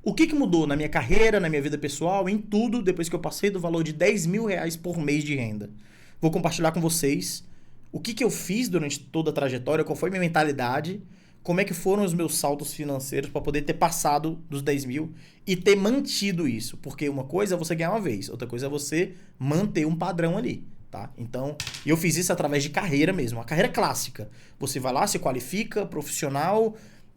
O que mudou na minha carreira, na minha vida pessoal, em tudo, depois que eu passei do valor de 10 mil reais por mês de renda? Vou compartilhar com vocês o que eu fiz durante toda a trajetória, qual foi minha mentalidade, como é que foram os meus saltos financeiros para poder ter passado dos 10 mil e ter mantido isso. Porque uma coisa é você ganhar uma vez, outra coisa é você manter um padrão ali. Tá? Então, eu fiz isso através de carreira mesmo, uma carreira clássica. Você vai lá, se qualifica, profissional,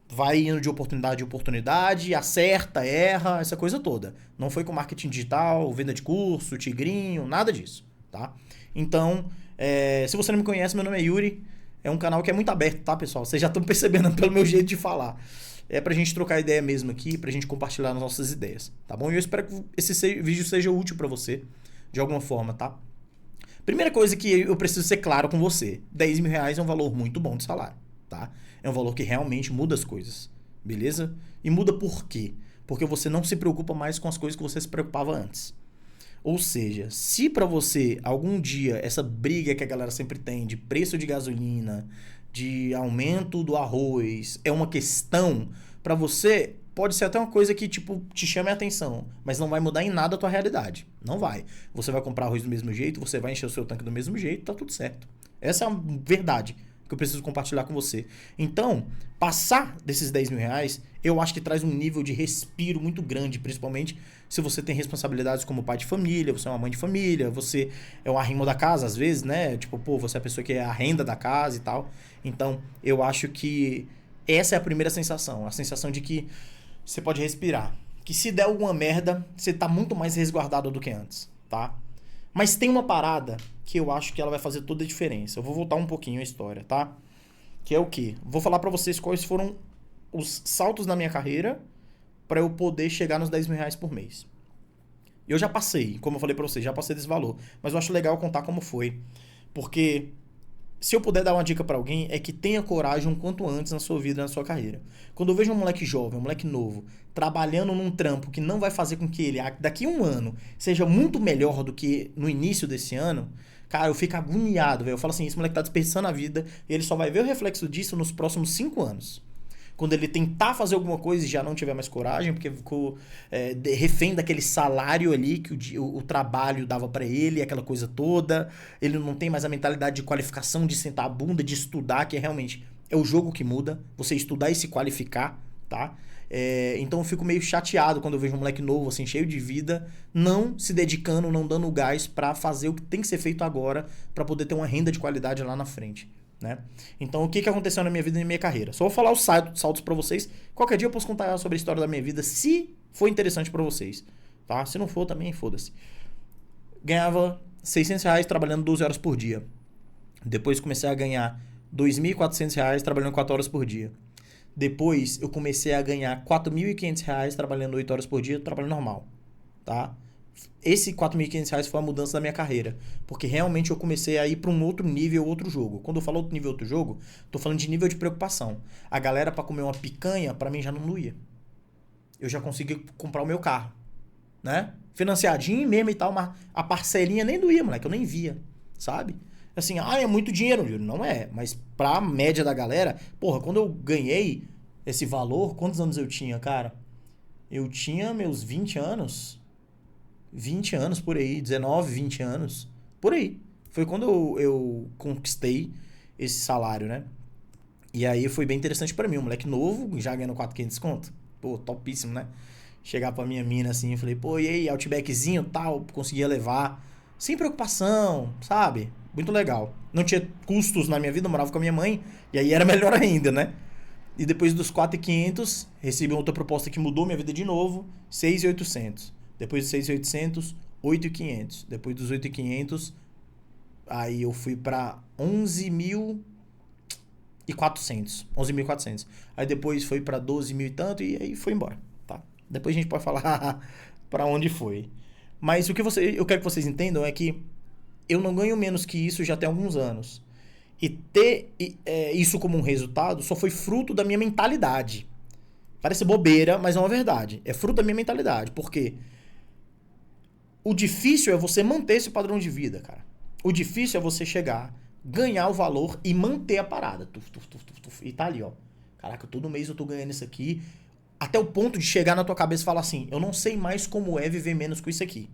vai indo de oportunidade em oportunidade, acerta, erra, essa coisa toda. Não foi com marketing digital, venda de curso, tigrinho, nada disso, tá? Então, se você não me conhece, meu nome é Yuri, é um canal que é muito aberto, tá, pessoal? Vocês já estão percebendo pelo meu jeito de falar. É pra gente trocar ideia mesmo aqui, pra gente compartilhar as nossas ideias, tá bom? E eu espero que esse vídeo seja útil pra você, de alguma forma, tá? Primeira coisa que eu preciso ser claro com você, 10 mil reais é um valor muito bom de salário, tá? É um valor que realmente muda as coisas, beleza? E muda por quê? Porque você não se preocupa mais com as coisas que você se preocupava antes. Ou seja, se pra você algum dia essa briga que a galera sempre tem de preço de gasolina, de aumento do arroz, é uma questão, pra você pode ser até uma coisa que tipo te chame a atenção, mas não vai mudar em nada a tua realidade. Não vai. Você vai comprar arroz do mesmo jeito, você vai encher o seu tanque do mesmo jeito, tá tudo certo. Essa é a verdade que eu preciso compartilhar com você. Então, passar desses 10 mil reais, eu acho que traz um nível de respiro muito grande, principalmente se você tem responsabilidades como pai de família, você é uma mãe de família, você é um arrimo da casa, às vezes, né? Tipo, pô, você é a pessoa que é a renda da casa e tal. Então, eu acho que essa é a primeira sensação, a sensação de que você pode respirar. Que se der alguma merda, você tá muito mais resguardado do que antes, tá? Mas tem uma parada que eu acho que ela vai fazer toda a diferença. Eu vou voltar um pouquinho a história, tá? Que é o quê? Vou falar pra vocês quais foram os saltos na minha carreira pra eu poder chegar nos 10 mil reais por mês. Eu já passei, como eu falei pra vocês, já passei desse valor. Mas eu acho legal contar como foi. Porque se eu puder dar uma dica pra alguém, é que tenha coragem um quanto antes na sua vida, na sua carreira. Quando eu vejo um moleque jovem, um moleque novo, trabalhando num trampo que não vai fazer com que ele, daqui a um ano, seja muito melhor do que no início desse ano, cara, eu fico agoniado, velho. Eu falo assim, esse moleque tá desperdiçando a vida e ele só vai ver o reflexo disso nos próximos 5 anos. Quando ele tentar fazer alguma coisa e já não tiver mais coragem, porque ficou refém daquele salário ali que o trabalho dava pra ele, aquela coisa toda. Ele não tem mais a mentalidade de qualificação, de sentar a bunda, de estudar, que realmente é o jogo que muda. Você estudar e se qualificar, tá? Então eu fico meio chateado quando eu vejo um moleque novo, assim, cheio de vida, não se dedicando, não dando gás pra fazer o que tem que ser feito agora pra poder ter uma renda de qualidade lá na frente. Né? Então, o que aconteceu na minha vida e na minha carreira? Só vou falar os saltos pra vocês. Qualquer dia eu posso contar sobre a história da minha vida, se for interessante pra vocês. Tá? Se não for, também foda-se. Ganhava 600 reais trabalhando 12 horas por dia. Depois comecei a ganhar 2.400 reais trabalhando 4 horas por dia. Depois eu comecei a ganhar 4.500 reais trabalhando 8 horas por dia, trabalho normal. Tá? Esse 4.500 reais foi a mudança da minha carreira. Porque realmente eu comecei a ir para um outro nível, outro jogo. Quando eu falo outro nível, outro jogo, tô falando de nível de preocupação. A galera para comer uma picanha, para mim já não doía. Eu já consegui comprar o meu carro, né? Financiadinho mesmo e tal, mas a parcelinha nem doía, moleque. Eu nem via, sabe? Assim, é muito dinheiro, Júlio. Não é, mas pra média da galera... Porra, quando eu ganhei esse valor, quantos anos eu tinha, cara? Eu tinha meus 20 anos... 20 anos por aí, 19, 20 anos, por aí. Foi quando eu conquistei esse salário, né? E aí foi bem interessante pra mim, um moleque novo, já ganhando 4.500 conto. Pô, topíssimo, né? Chegar pra minha mina assim, eu falei, pô, e aí, Outbackzinho tal, conseguia levar, sem preocupação, sabe? Muito legal. Não tinha custos na minha vida, eu morava com a minha mãe, e aí era melhor ainda, né? E depois dos 4.500, recebi outra proposta que mudou minha vida de novo, 6.800. Depois dos 6.800, 8.500. Depois dos 8.500, aí eu fui pra 11.400. 11.400. Aí depois foi pra 12 mil e tanto e aí foi embora, tá? Depois a gente pode falar pra onde foi. Mas o que eu quero que vocês entendam é que eu não ganho menos que isso já tem alguns anos. E ter isso como um resultado só foi fruto da minha mentalidade. Parece bobeira, mas é uma verdade. É fruto da minha mentalidade. Por quê? O difícil é você manter esse padrão de vida, cara. O difícil é você chegar, ganhar o valor e manter a parada. E tá ali, ó. Caraca, todo mês eu tô ganhando isso aqui. Até o ponto de chegar na tua cabeça e falar assim, eu não sei mais como é viver menos com isso aqui.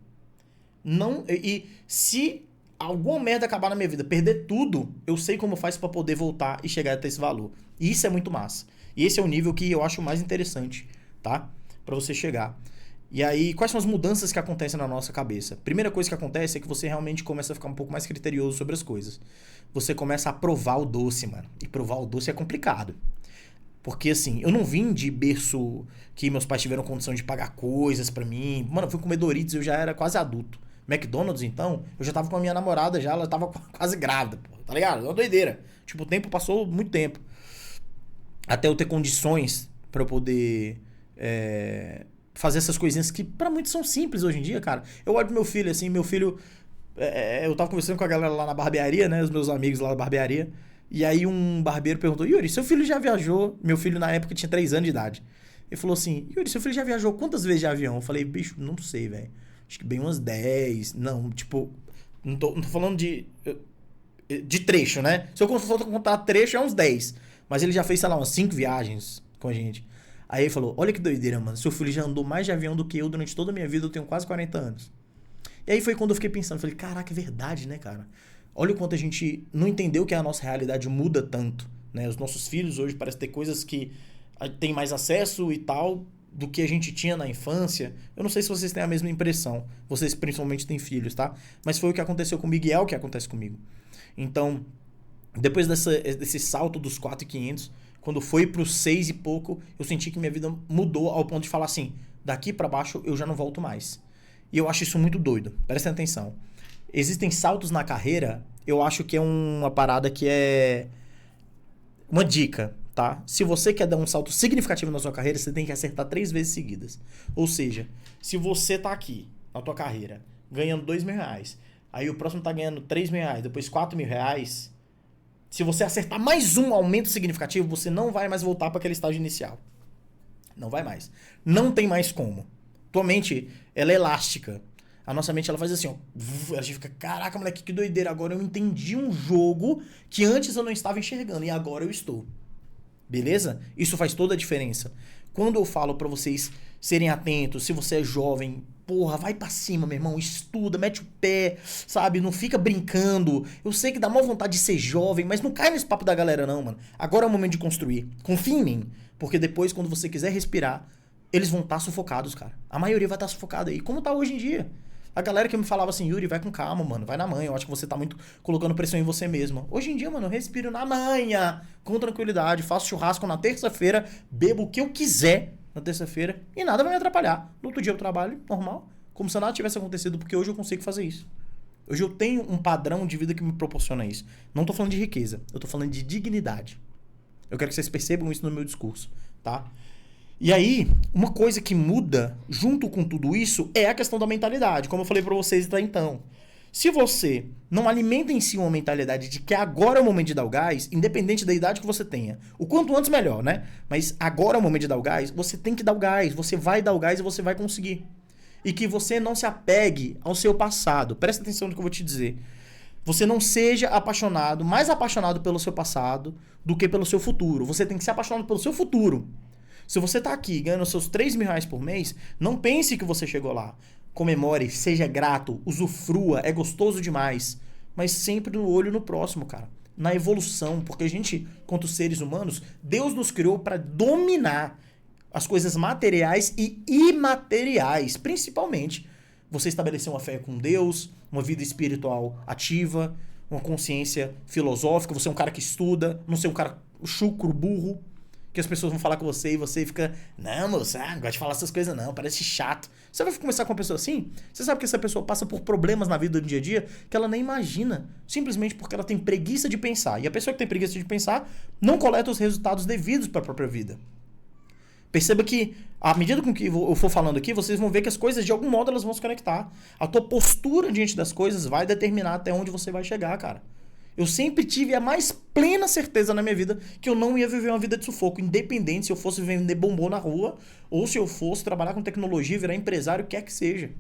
Não, e se alguma merda acabar na minha vida, perder tudo, eu sei como faz pra poder voltar e chegar até esse valor. E isso é muito massa. E esse é o nível que eu acho mais interessante, tá? Pra você chegar. E aí, quais são as mudanças que acontecem na nossa cabeça? Primeira coisa que acontece é que você realmente começa a ficar um pouco mais criterioso sobre as coisas. Você começa a provar o doce, mano. E provar o doce é complicado. Porque assim, eu não vim de berço que meus pais tiveram condição de pagar coisas pra mim. Mano, eu fui comer Doritos, eu já era quase adulto. McDonald's, então, eu já tava com a minha namorada já, ela tava quase grávida, pô, tá ligado? É uma doideira. Tipo, o tempo passou muito tempo. Até eu ter condições pra eu poder fazer essas coisinhas que pra muitos são simples hoje em dia, cara. Eu olho pro meu filho, assim, meu filho... eu tava conversando com a galera lá na barbearia, né? Os meus amigos lá da barbearia. E aí um barbeiro perguntou, Yuri, seu filho já viajou? Meu filho na época tinha 3 anos de idade. Ele falou assim, Yuri, seu filho já viajou quantas vezes de avião? Eu falei, bicho, não sei, velho. Acho que bem umas 10. Não, tipo, não tô falando de trecho, né? Se eu for contar trecho, é uns 10. Mas ele já fez, sei lá, umas 5 viagens com a gente. Aí ele falou, olha que doideira, mano. Seu filho já andou mais de avião do que eu durante toda a minha vida. Eu tenho quase 40 anos. E aí foi quando eu fiquei pensando. Falei, caraca, é verdade, né, cara? Olha o quanto a gente não entendeu que a nossa realidade muda tanto, né? Os nossos filhos hoje parecem ter coisas que tem mais acesso e tal do que a gente tinha na infância. Eu não sei se vocês têm a mesma impressão. Vocês principalmente têm filhos, tá? Mas foi o que aconteceu comigo e é o que acontece comigo. Então, depois desse salto dos 4.500, quando foi pros 6 e pouco, eu senti que minha vida mudou ao ponto de falar assim, daqui pra baixo eu já não volto mais. E eu acho isso muito doido. Prestem atenção. Existem saltos na carreira, eu acho que é uma parada que é uma dica, tá? Se você quer dar um salto significativo na sua carreira, você tem que acertar 3 vezes seguidas. Ou seja, se você tá aqui na tua carreira ganhando R$2.000, aí o próximo tá ganhando R$3.000, depois R$4.000, se você acertar mais um aumento significativo, você não vai mais voltar para aquele estágio inicial. Não vai mais. Não tem mais como. Tua mente, ela é elástica. A nossa mente, ela faz assim, ó. A gente fica, caraca, moleque, que doideira. Agora eu entendi um jogo que antes eu não estava enxergando e agora eu estou. Beleza? Isso faz toda a diferença. Quando eu falo pra vocês serem atentos, se você é jovem, porra, vai pra cima, meu irmão. Estuda, mete o pé, sabe? Não fica brincando. Eu sei que dá maior vontade de ser jovem, mas não cai nesse papo da galera não, mano. Agora é o momento de construir. Confia em mim. Porque depois, quando você quiser respirar, eles vão estar sufocados, cara. A maioria vai estar sufocada aí. Como tá hoje em dia? A galera que me falava assim, Yuri, vai com calma, mano, vai na manha, eu acho que você tá muito colocando pressão em você mesmo. Hoje em dia, mano, eu respiro na manha, com tranquilidade, faço churrasco na terça-feira, bebo o que eu quiser na terça-feira e nada vai me atrapalhar. No outro dia eu trabalho normal, como se nada tivesse acontecido, porque hoje eu consigo fazer isso. Hoje eu tenho um padrão de vida que me proporciona isso. Não tô falando de riqueza, eu tô falando de dignidade. Eu quero que vocês percebam isso no meu discurso, tá? E aí, uma coisa que muda junto com tudo isso é a questão da mentalidade, como eu falei pra vocês até então. Se você não alimenta em si uma mentalidade de que agora é o momento de dar o gás, independente da idade que você tenha, o quanto antes melhor, né? Mas agora é o momento de dar o gás, você tem que dar o gás, você vai dar o gás e você vai conseguir. E que você não se apegue ao seu passado. Presta atenção no que eu vou te dizer. Você não seja apaixonado, mais apaixonado pelo seu passado do que pelo seu futuro. Você tem que ser apaixonado pelo seu futuro. Se você tá aqui ganhando seus R$3.000 por mês, não pense que você chegou lá. Comemore, seja grato, usufrua, é gostoso demais. Mas sempre no olho no próximo, cara. Na evolução, porque a gente, quanto seres humanos, Deus nos criou para dominar as coisas materiais e imateriais. Principalmente, você estabelecer uma fé com Deus, uma vida espiritual ativa, uma consciência filosófica, você é um cara que estuda, não ser um cara chucro, burro, que as pessoas vão falar com você e você fica, não, moça, não gosto de falar essas coisas não, parece chato. Você vai começar com uma pessoa assim? Você sabe que essa pessoa passa por problemas na vida do dia a dia que ela nem imagina, simplesmente porque ela tem preguiça de pensar. E a pessoa que tem preguiça de pensar não coleta os resultados devidos para a própria vida. Perceba que, à medida com que eu for falando aqui, vocês vão ver que as coisas, de algum modo, elas vão se conectar. A tua postura diante das coisas vai determinar até onde você vai chegar, cara. Eu sempre tive a mais plena certeza na minha vida que eu não ia viver uma vida de sufoco, independente se eu fosse vender bombom na rua ou se eu fosse trabalhar com tecnologia, virar empresário, o que quer que seja.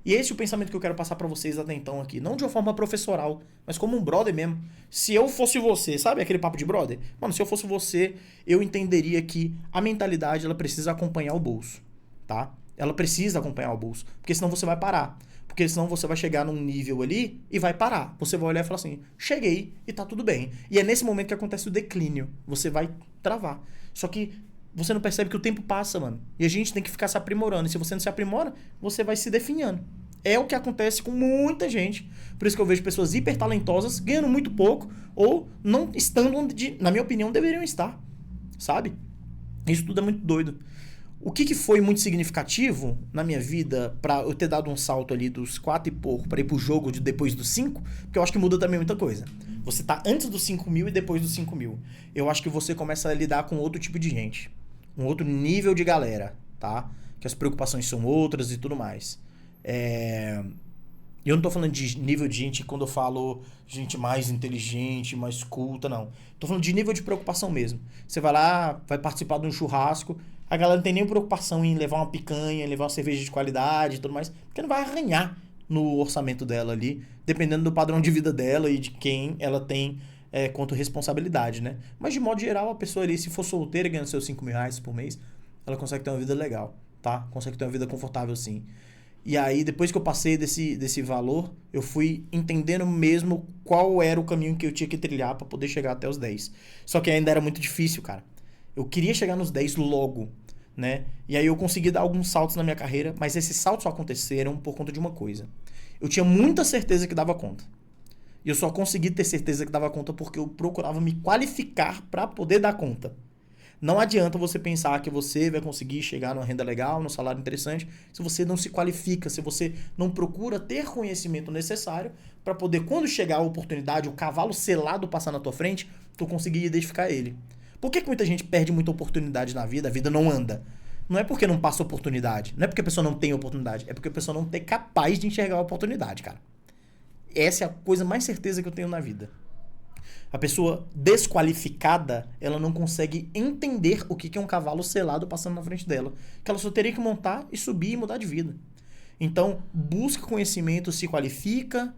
E esse é o pensamento que eu quero passar pra vocês até então aqui. Não de uma forma professoral, mas como um brother mesmo. Se eu fosse você, sabe aquele papo de brother? Mano, se eu fosse você, eu entenderia que a mentalidade, ela precisa acompanhar o bolso, tá? Ela precisa acompanhar o bolso, porque senão você vai parar. Porque senão você vai chegar num nível ali e vai parar. Você vai olhar e falar assim, cheguei e tá tudo bem. E é nesse momento que acontece o declínio. Você vai travar. Só que você não percebe que o tempo passa, mano. E a gente tem que ficar se aprimorando. E se você não se aprimora, você vai se definhando. É o que acontece com muita gente. Por isso que eu vejo pessoas hiper talentosas ganhando muito pouco ou não estando onde, na minha opinião, deveriam estar. Sabe? Isso tudo é muito doido. O que foi muito significativo na minha vida pra eu ter dado um salto ali dos 4 e pouco pra ir pro jogo de depois dos 5? Porque eu acho que muda também muita coisa. Você tá antes dos 5 mil e depois dos 5 mil. Eu acho que você começa a lidar com outro tipo de gente. Um outro nível de galera, tá? Que as preocupações são outras e tudo mais. E eu não tô falando de nível de gente quando eu falo gente mais inteligente, mais culta, não. Tô falando de nível de preocupação mesmo. Você vai lá, vai participar de um churrasco, a galera não tem nenhuma preocupação em levar uma picanha, levar uma cerveja de qualidade e tudo mais, porque não vai arranhar no orçamento dela ali, dependendo do padrão de vida dela e de quem ela tem quanto responsabilidade, né? Mas de modo geral, a pessoa ali, se for solteira ganhando seus 5 mil reais por mês, ela consegue ter uma vida legal, tá? Consegue ter uma vida confortável sim. E aí, depois que eu passei desse valor, eu fui entendendo mesmo qual era o caminho que eu tinha que trilhar para poder chegar até os 10. Só que ainda era muito difícil, cara. Eu queria chegar nos 10 logo, né? E aí eu consegui dar alguns saltos na minha carreira, mas esses saltos só aconteceram por conta de uma coisa. Eu tinha muita certeza que dava conta. E eu só consegui ter certeza que dava conta porque eu procurava me qualificar para poder dar conta. Não adianta você pensar que você vai conseguir chegar numa renda legal, num salário interessante, se você não se qualifica, se você não procura ter conhecimento necessário para poder, quando chegar a oportunidade, o cavalo selado passar na tua frente, tu conseguir identificar ele. Por que muita gente perde muita oportunidade na vida, a vida não anda? Não é porque não passa oportunidade, não é porque a pessoa não tem oportunidade, é porque a pessoa não é capaz de enxergar a oportunidade, cara. Essa é a coisa mais certeza que eu tenho na vida. A pessoa desqualificada, ela não consegue entender o que é um cavalo selado passando na frente dela. Que ela só teria que montar e subir e mudar de vida. Então, busca conhecimento, se qualifica,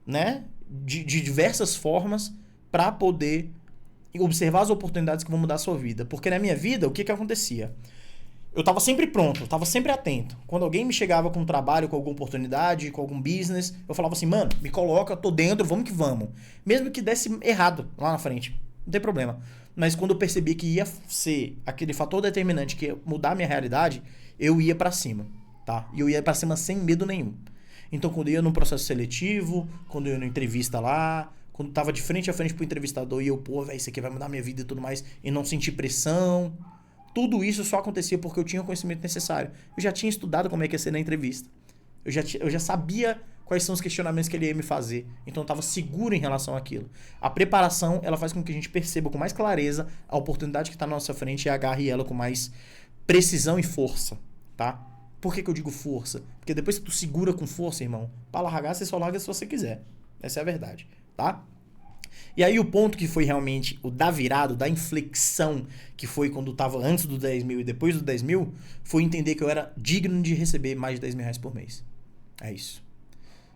né? De diversas formas para poder observar as oportunidades que vão mudar a sua vida. Porque na minha vida, o que acontecia? Eu tava sempre pronto, eu tava sempre atento. Quando alguém me chegava com um trabalho, com alguma oportunidade, com algum business, eu falava assim, mano, me coloca, eu tô dentro, vamos que vamos. Mesmo que desse errado lá na frente, não tem problema. Mas quando eu percebi que ia ser aquele fator determinante que ia mudar a minha realidade, eu ia pra cima, tá? E eu ia pra cima sem medo nenhum. Então quando eu ia num processo seletivo, quando eu ia numa entrevista lá, quando tava de frente a frente pro entrevistador e eu, pô, velho, isso aqui vai mudar minha vida e tudo mais, e não sentir pressão. Tudo isso só acontecia porque eu tinha o conhecimento necessário. Eu já tinha estudado como é que ia ser na entrevista. Eu já sabia quais são os questionamentos que ele ia me fazer. Então eu estava seguro em relação àquilo. A preparação, ela faz com que a gente perceba com mais clareza a oportunidade que está na nossa frente e agarre ela com mais precisão e força, tá? Por que eu digo força? Porque depois que tu segura com força, irmão, para largar, você só larga se você quiser. Essa é a verdade, tá? E aí o ponto que foi realmente o da virada, da inflexão, que foi quando estava antes do 10 mil e depois do 10 mil, foi entender que eu era digno de receber mais de 10 mil reais por mês. É isso.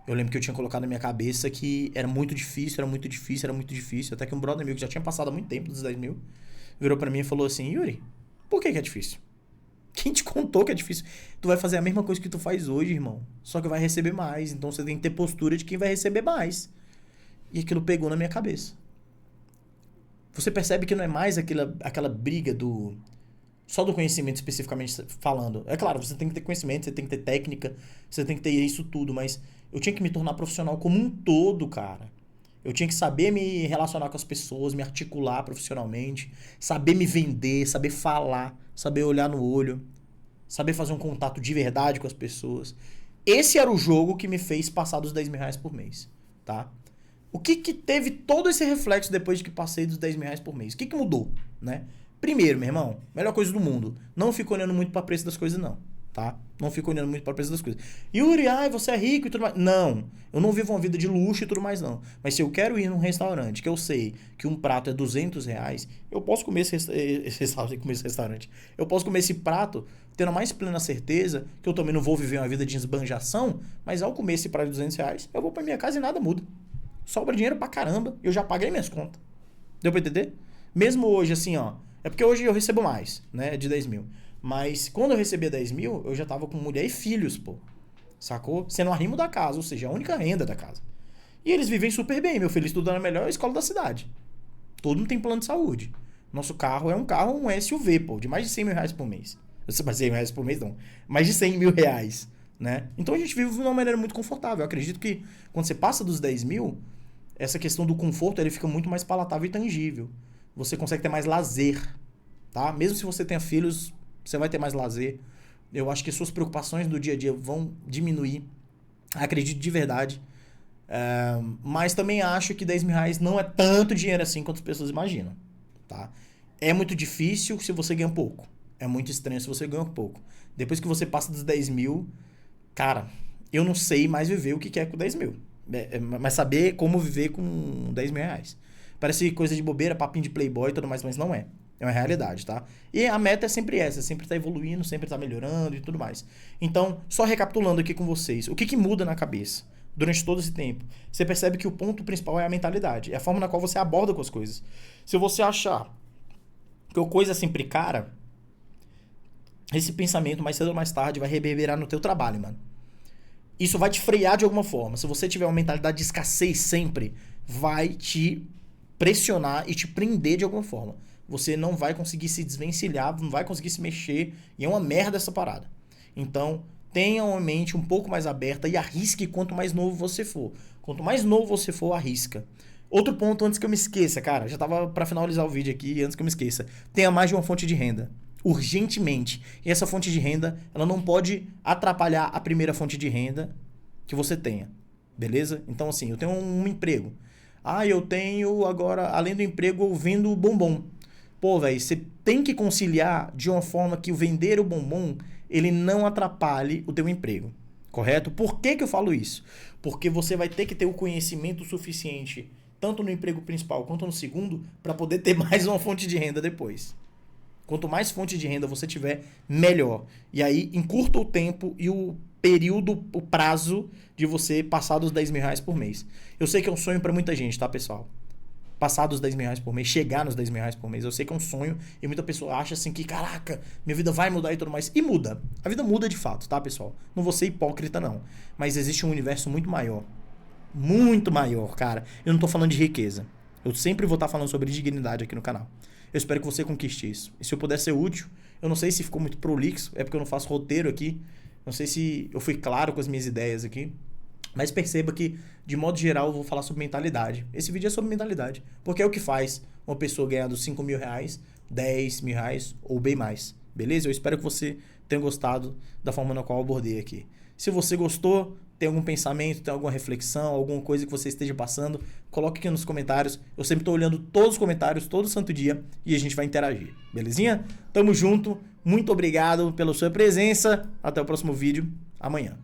Eu lembro que eu tinha colocado na minha cabeça que era muito difícil, era muito difícil, era muito difícil. Até que um brother meu que já tinha passado há muito tempo dos 10 mil, virou pra mim e falou assim, Yuri, por que é difícil? Quem te contou que é difícil? Tu vai fazer a mesma coisa que tu faz hoje, irmão. Só que vai receber mais. Então você tem que ter postura de quem vai receber mais. E aquilo pegou na minha cabeça. Você percebe que não é mais aquela briga só do conhecimento especificamente falando. É claro, você tem que ter conhecimento, você tem que ter técnica, você tem que ter isso tudo, mas eu tinha que me tornar profissional como um todo, cara. Eu tinha que saber me relacionar com as pessoas, me articular profissionalmente, saber me vender, saber falar, saber olhar no olho, saber fazer um contato de verdade com as pessoas. Esse era o jogo que me fez passar dos 10 mil reais por mês, tá? O que teve todo esse reflexo depois de que passei dos 10 mil reais por mês? O que mudou, né? Primeiro, meu irmão, melhor coisa do mundo, não fica olhando muito para preço das coisas não, tá? Não fico olhando muito para o preço das coisas. Yuri, você é rico e tudo mais. Não, eu não vivo uma vida de luxo e tudo mais, não. Mas se eu quero ir num restaurante, que eu sei que um prato é R$ 200, eu posso comer esse restaurante. Eu posso comer esse prato tendo a mais plena certeza que eu também não vou viver uma vida de esbanjação, mas ao comer esse prato de R$ 200, eu vou pra minha casa e nada muda. Sobra dinheiro pra caramba, eu já paguei minhas contas. Deu pra entender? Mesmo hoje, assim, ó. É porque hoje eu recebo mais, né? De 10 mil. Mas quando eu recebia 10 mil, eu já tava com mulher e filhos, pô. Sacou? Sendo arrimo da casa, ou seja, a única renda da casa. E eles vivem super bem. Meu filho estuda na melhor escola da cidade. Todo mundo tem plano de saúde. Nosso carro é um SUV, pô, de mais de 100 mil reais por mês. Eu sei, mas 100 reais por mês não. Mais de 100 mil reais, né? Então a gente vive de uma maneira muito confortável. Eu acredito que quando você passa dos 10 mil, essa questão do conforto ele fica muito mais palatável e tangível. Você consegue ter mais lazer, tá? Mesmo se você tenha filhos, você vai ter mais lazer. Eu acho que suas preocupações do dia a dia vão diminuir. Acredito de verdade. Mas também acho que 10 mil reais não é tanto dinheiro assim quanto as pessoas imaginam, tá? É muito difícil se você ganha pouco. É muito estranho se você ganha pouco. Depois que você passa dos 10 mil, cara, eu não sei mais viver o que é com 10 mil. Mas saber como viver com 10 mil reais. Parece coisa de bobeira, papinho de playboy e tudo mais, mas não é. É uma realidade, tá? E a meta é sempre essa, sempre tá evoluindo, sempre tá melhorando e tudo mais. Então, só recapitulando aqui com vocês, o que muda na cabeça durante todo esse tempo? Você percebe que o ponto principal é a mentalidade, é a forma na qual você aborda com as coisas. Se você achar que a coisa é sempre cara, esse pensamento mais cedo ou mais tarde vai reverberar no teu trabalho, mano. Isso vai te frear de alguma forma. Se você tiver uma mentalidade de escassez sempre, vai te pressionar e te prender de alguma forma. Você não vai conseguir se desvencilhar, não vai conseguir se mexer, e é uma merda essa parada. Então, tenha uma mente um pouco mais aberta e arrisque quanto mais novo você for. Quanto mais novo você for, arrisca. Outro ponto antes que eu me esqueça, cara, já tava pra finalizar o vídeo aqui, antes que eu me esqueça. Tenha mais de uma fonte de renda. Urgentemente. E essa fonte de renda, ela não pode atrapalhar a primeira fonte de renda que você tenha. Beleza? Então, assim, eu tenho um emprego. Eu tenho agora, além do emprego, eu vendo bombom. Pô, velho, você tem que conciliar de uma forma que o vender o bombom, ele não atrapalhe o teu emprego. Correto? Por que eu falo isso? Porque você vai ter que ter o conhecimento suficiente, tanto no emprego principal quanto no segundo, para poder ter mais uma fonte de renda depois. Quanto mais fonte de renda você tiver, melhor. E aí, encurta o tempo e o período, o prazo de você passar dos 10 mil reais por mês. Eu sei que é um sonho para muita gente, tá, pessoal? Passar dos 10 mil reais por mês, chegar nos 10 mil reais por mês. Eu sei que é um sonho e muita pessoa acha assim que, caraca, minha vida vai mudar e tudo mais. E muda. A vida muda de fato, tá, pessoal? Não vou ser hipócrita, não. Mas existe um universo muito maior. Muito maior, cara. Eu não tô falando de riqueza. Eu sempre vou estar falando sobre dignidade aqui no canal. Eu espero que você conquiste isso. E se eu puder ser útil, eu não sei se ficou muito prolixo, é porque eu não faço roteiro aqui. Não sei se eu fui claro com as minhas ideias aqui. Mas perceba que, de modo geral, eu vou falar sobre mentalidade. Esse vídeo é sobre mentalidade. Porque é o que faz uma pessoa ganhar dos 5 mil reais, 10 mil reais ou bem mais. Beleza? Eu espero que você tenha gostado da forma na qual eu abordei aqui. Se você gostou, tem algum pensamento, tem alguma reflexão, alguma coisa que você esteja passando, coloque aqui nos comentários. Eu sempre estou olhando todos os comentários, todo santo dia, e a gente vai interagir. Belezinha? Tamo junto. Muito obrigado pela sua presença. Até o próximo vídeo. Amanhã.